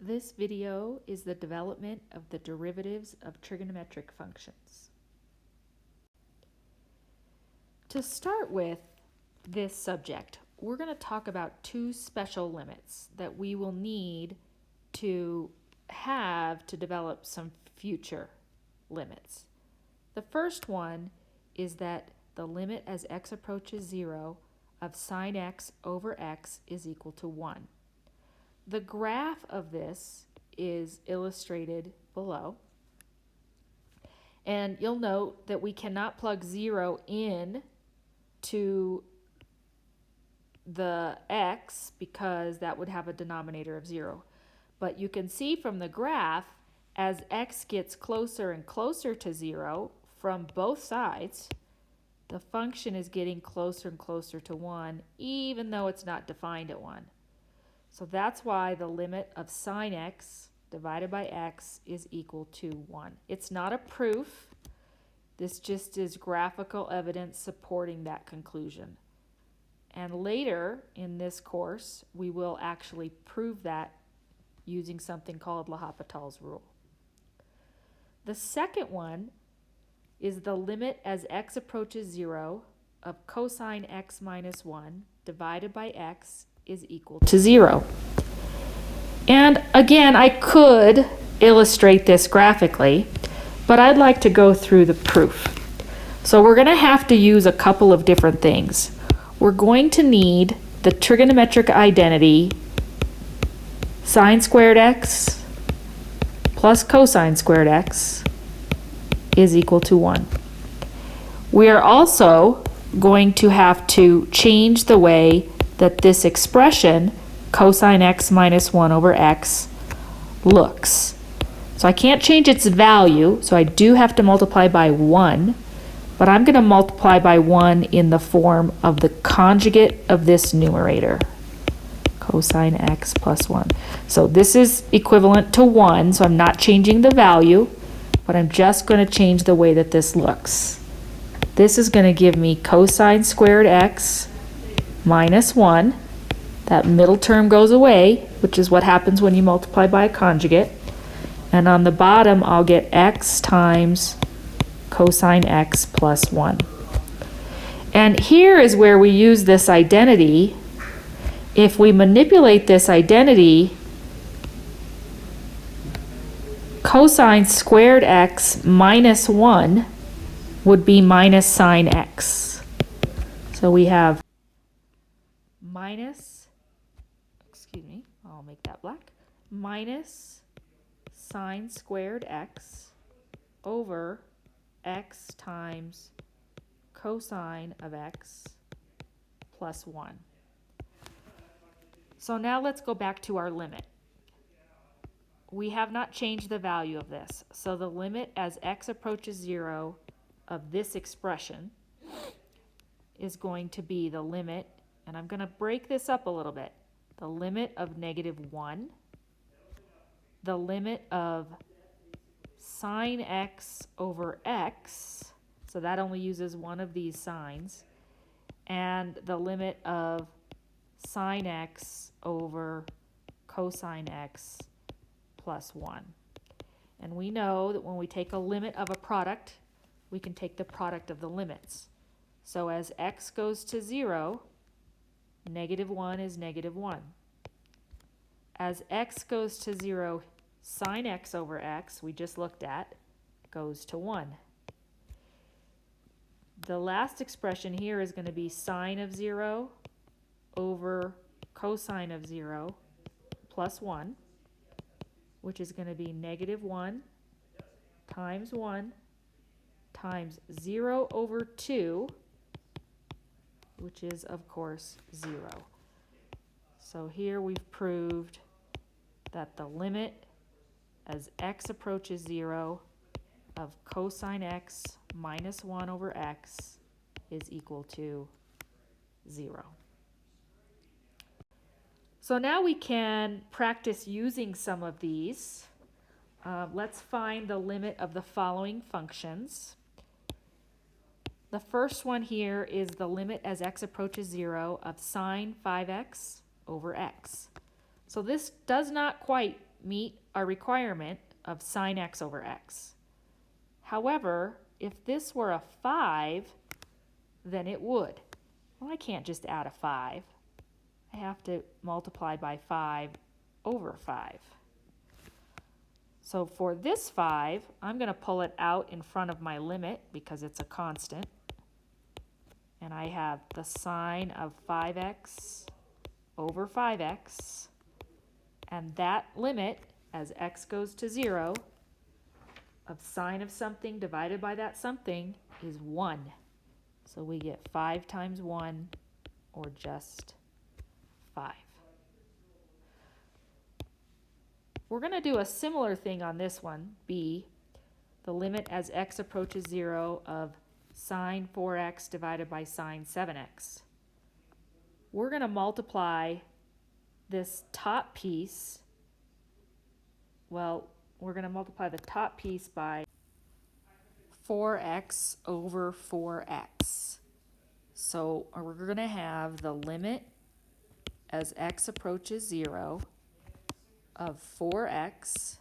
This video is the development of the derivatives of trigonometric functions. To start with this subject, we're going to talk about two special limits that we will need to have to develop some future limits. The first one is that the limit as x approaches 0 of sine x over x is equal to 1. The graph of this is illustrated below. And you'll note that we cannot plug 0 in to the x because that would have a denominator of 0. But you can see from the graph, as x gets closer and closer to 0 from both sides, the function is getting closer and closer to 1, even though it's not defined at 1. So that's why the limit of sine x divided by x is equal to 1. It's not a proof. This just is graphical evidence supporting that conclusion. And later in this course, we will actually prove that using something called L'Hopital's rule. The second one is the limit as x approaches 0 of cosine x minus 1 divided by x is equal to 0. And again, I could illustrate this graphically, but I'd like to go through the proof. So we're going to have to use a couple of different things. We're going to need the trigonometric identity sine squared x plus cosine squared x is equal to 1. We are also going to have to change the way that this expression, cosine x minus 1 over x, looks. So I can't change its value, so I do have to multiply by 1, but I'm going to multiply by 1 in the form of the conjugate of this numerator, cosine x plus 1. So this is equivalent to 1, so I'm not changing the value, but I'm just going to change the way that this looks. This is going to give me cosine squared x minus 1. That middle term goes away, which is what happens when you multiply by a conjugate. And on the bottom, I'll get x times cosine x plus 1. And here is where we use this identity. If we manipulate this identity, cosine squared x minus 1 would be minus sine x. So we have I'll make that black, minus sine squared x over x times cosine of x plus 1. So now let's go back to our limit. We have not changed the value of this. So the limit as x approaches 0 of this expression is going to be the limit, and I'm going to break this up a little bit. The limit of negative 1, the limit of sine x over x, so that only uses one of these signs, and the limit of sine x over cosine x plus 1. And we know that when we take a limit of a product, we can take the product of the limits. So as x goes to 0, negative 1 is negative 1. As x goes to 0, sine x over x, we just looked at, goes to 1. The last expression here is going to be sine of 0 over cosine of 0 plus 1, which is going to be negative 1 times 1 times 0 over 2, which is, of course, 0. So here we've proved that the limit as x approaches 0 of cosine x minus 1 over x is equal to 0. So now we can practice using some of these. Let's find the limit of the following functions. The first one here is the limit as x approaches 0 of sine 5x over x. So this does not quite meet our requirement of sine x over x. However, if this were a 5, then it would. Well, I can't just add a 5. I have to multiply by 5 over 5. So for this 5, I'm going to pull it out in front of my limit because it's a constant. And I have the sine of 5x over 5x. And that limit, as x goes to 0, of sine of something divided by that something is 1. So we get 5 times 1, or just 5. We're going to do a similar thing on this one, b, the limit as x approaches 0 of sine 4x divided by sine 7x. We're going to multiply this top piece, well, we're going to multiply the top piece by 4x over 4x. So we're going to have the limit as x approaches 0 of 4x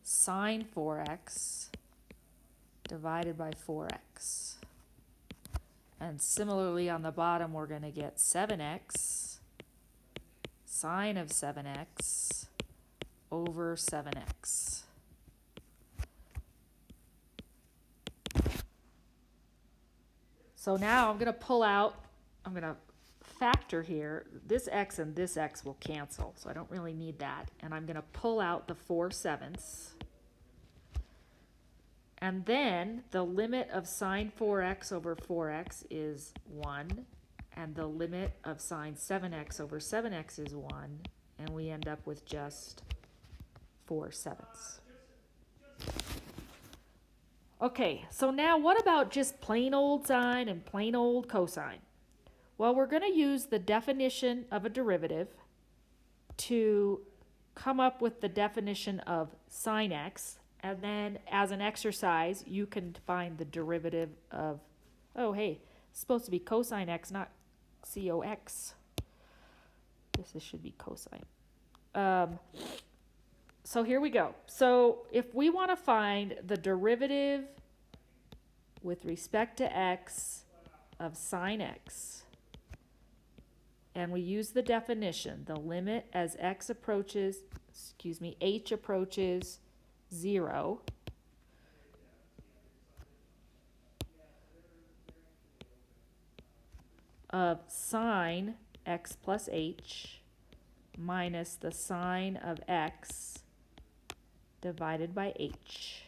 sine 4x divided by 4x. And similarly on the bottom, we're going to get 7x sine of 7x over 7x. So now I'm going to factor here. This x and this x will cancel, so I don't really need that. And I'm going to pull out the 4/7. And then the limit of sine 4x over 4x is 1. And the limit of sine 7x over 7x is 1. And we end up with just 4/7. Okay, so now what about just plain old sine and plain old cosine? Well, we're going to use the definition of a derivative to come up with the definition of sine x, and then as an exercise, you can find the derivative of, oh hey, it's supposed to be cosine x, not cox. This should be cosine. So here we go. So if we want to find the derivative with respect to x of sine x, and we use the definition, the limit as h approaches 0 of sine x plus h minus the sine of x divided by h.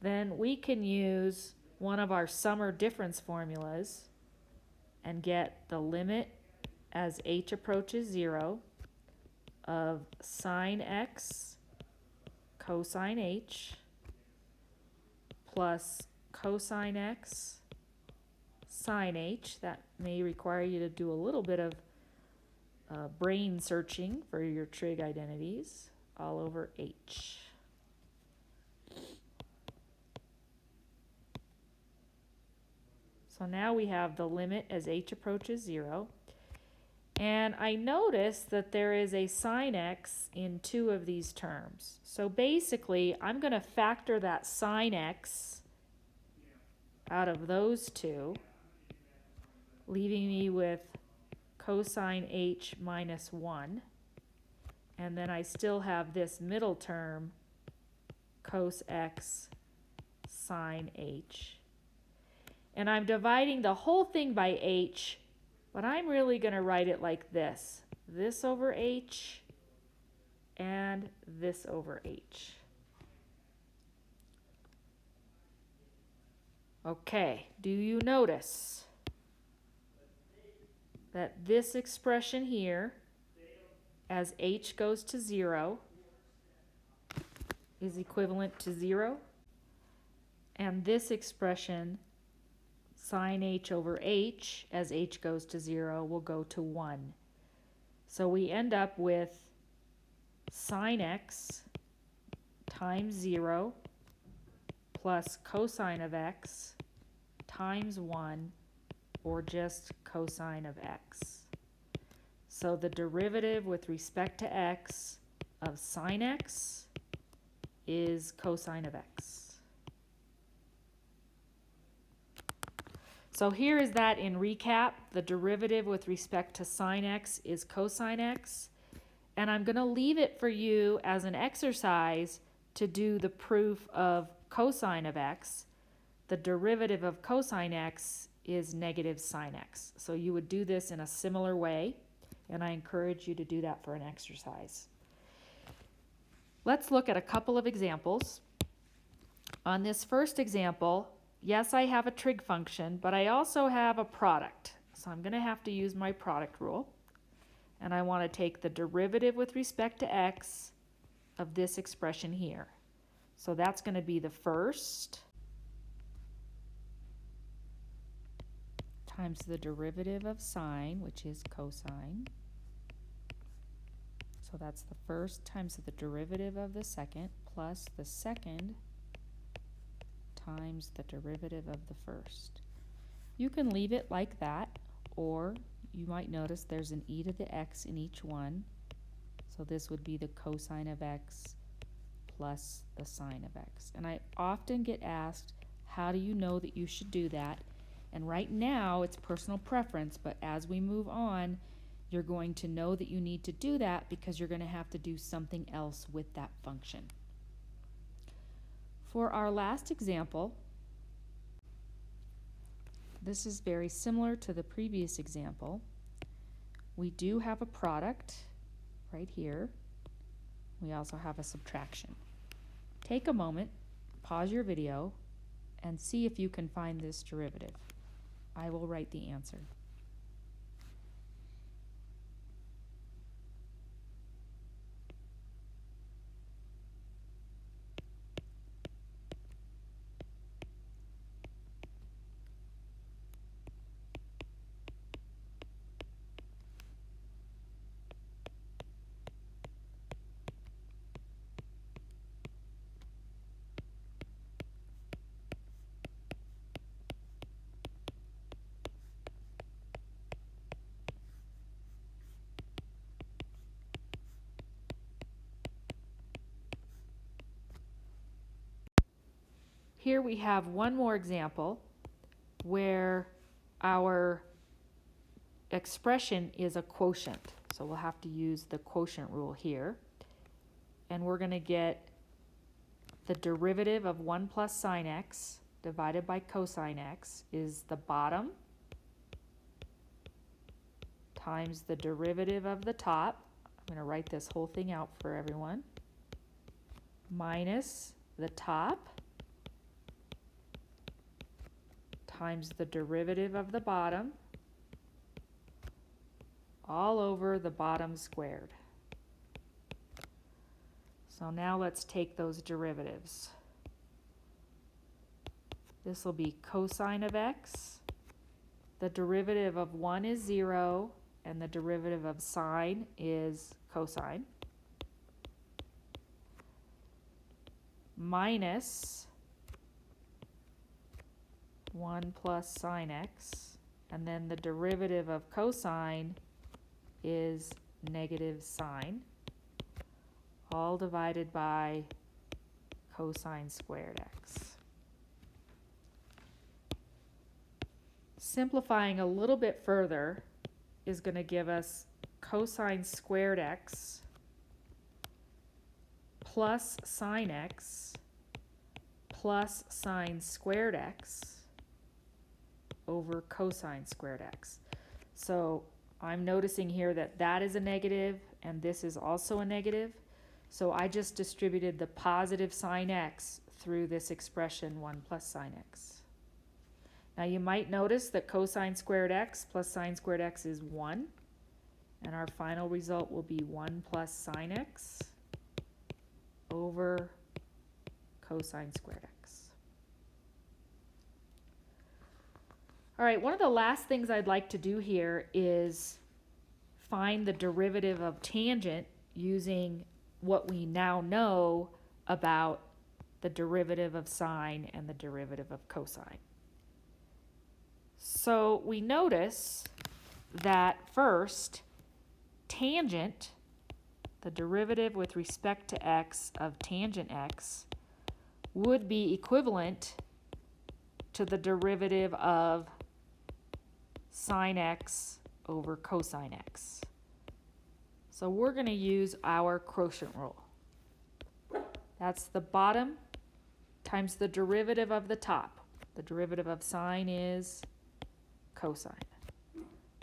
Then we can use one of our sum or difference formulas and get the limit as h approaches 0 of sine x cosine h plus cosine x sine h. That may require you to do a little bit of brain searching for your trig identities, all over h. So now we have the limit as h approaches 0. And I notice that there is a sine x in 2 of these terms. So basically, I'm going to factor that sine x out of those 2, leaving me with cosine h minus 1. And then I still have this middle term, cos x sine h. And I'm dividing the whole thing by h, but I'm really going to write it like this. This over h and this over h. Okay, do you notice that this expression here, as h goes to 0, is equivalent to 0? And this expression, sine h over h, as h goes to 0, will go to 1. So we end up with sine x times 0 plus cosine of x times 1, or just cosine of x. So the derivative with respect to x of sine x is cosine of x. So here is that in recap. The derivative with respect to sine x is cosine x. And I'm going to leave it for you as an exercise to do the proof of cosine of x. The derivative of cosine x is negative sine x. So you would do this in a similar way, and I encourage you to do that for an exercise. Let's look at a couple of examples. On this first example, yes, I have a trig function, but I also have a product. So I'm going to have to use my product rule. And I want to take the derivative with respect to x of this expression here. So that's going to be the first times the derivative of sine, which is cosine. So that's the first times the derivative of the second, plus the second times the derivative of the first. You can leave it like that, or you might notice there's an e to the x in each one. So this would be the cosine of x plus the sine of x. And I often get asked, how do you know that you should do that? And right now it's personal preference, but as we move on, you're going to know that you need to do that because you're going to have to do something else with that function. For our last example, this is very similar to the previous example. We do have a product right here. We also have a subtraction. Take a moment, pause your video, and see if you can find this derivative. I will write the answer. Here we have one more example where our expression is a quotient. So we'll have to use the quotient rule here. And we're going to get the derivative of 1 plus sine x divided by cosine x is the bottom times the derivative of the top. I'm going to write this whole thing out for everyone. Minus the top times the derivative of the bottom all over the bottom squared. So now let's take those derivatives. This will be cosine of x. The derivative of 1 is 0, and the derivative of sine is cosine. Minus 1 plus sine x, and then the derivative of cosine is negative sine, all divided by cosine squared x. Simplifying a little bit further is going to give us cosine squared x plus sine x plus sine squared x over cosine squared x. So I'm noticing here that that is a negative and this is also a negative. So I just distributed the positive sine x through this expression 1 plus sine x. Now you might notice that cosine squared x plus sine squared x is 1. And our final result will be 1 plus sine x over cosine squared x. All right, one of the last things I'd like to do here is find the derivative of tangent using what we now know about the derivative of sine and the derivative of cosine. So we notice that first, tangent, the derivative with respect to x of tangent x, would be equivalent to the derivative of sine x over cosine x. So we're going to use our quotient rule. That's the bottom times the derivative of the top. The derivative of sine is cosine.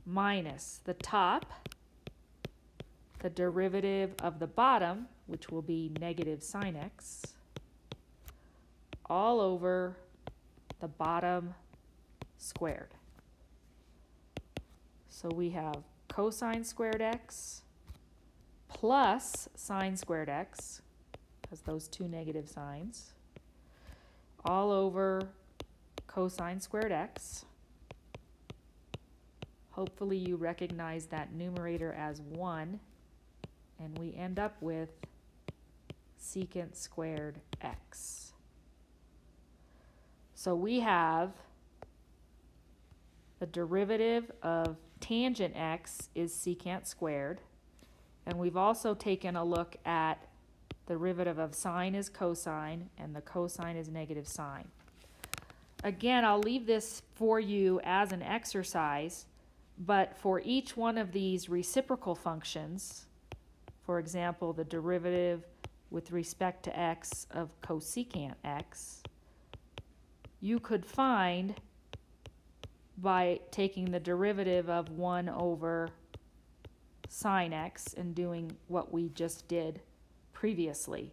Minus the top, the derivative of the bottom, which will be negative sine x, all over the bottom squared. So we have cosine squared x plus sine squared x, because those two negative signs, all over cosine squared x. Hopefully you recognize that numerator as 1, and we end up with secant squared x. So we have the derivative of tangent x is secant squared, and we've also taken a look at the derivative of sine is cosine, and the cosine is negative sine. Again, I'll leave this for you as an exercise, but for each one of these reciprocal functions, for example, the derivative with respect to x of cosecant x, you could find by taking the derivative of 1 over sine x and doing what we just did previously.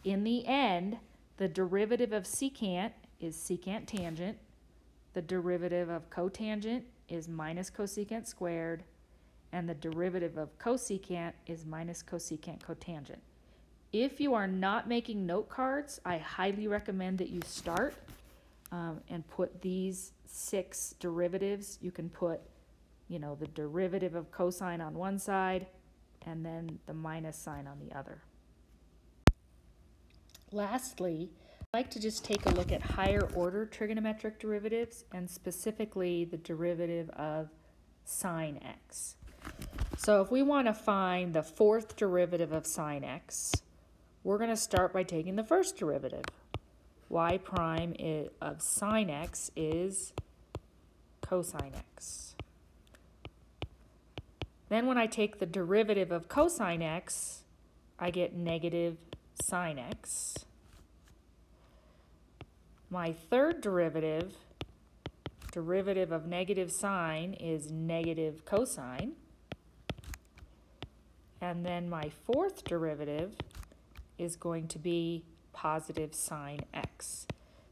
In the end, the derivative of secant is secant tangent. The derivative of cotangent is minus cosecant squared. And the derivative of cosecant is minus cosecant cotangent. If you are not making note cards, I highly recommend that you start and put these 6 derivatives. You can put, the derivative of cosine on one side and then the minus sign on the other. Lastly, I'd like to just take a look at higher order trigonometric derivatives, and specifically the derivative of sine x. So if we want to find the 4th derivative of sine x, we're going to start by taking the first derivative. Y prime of sine x is cosine x. Then when I take the derivative of cosine x, I get negative sine x. My third derivative of negative sine, is negative cosine. And then my 4th derivative is going to be positive sine x.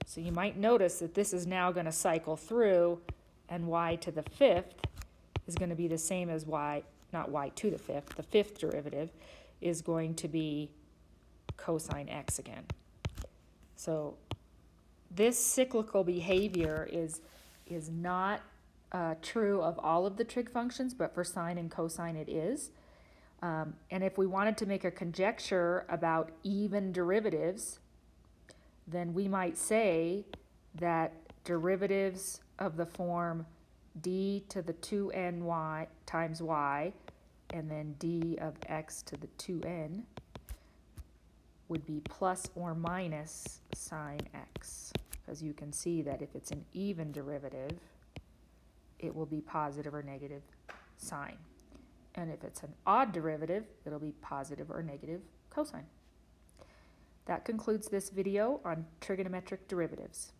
So you might notice that this is now going to cycle through, and y to the 5th is going to be the same as y, not y to the 5th. The 5th derivative is going to be cosine x again. So this cyclical behavior is not true of all of the trig functions, but for sine and cosine it is. And if we wanted to make a conjecture about even derivatives, then we might say that derivatives of the form d to the 2n y times y and then d of x to the 2n would be plus or minus sine x, because you can see that if it's an even derivative, it will be positive or negative sine. And if it's an odd derivative, it'll be positive or negative cosine. That concludes this video on trigonometric derivatives.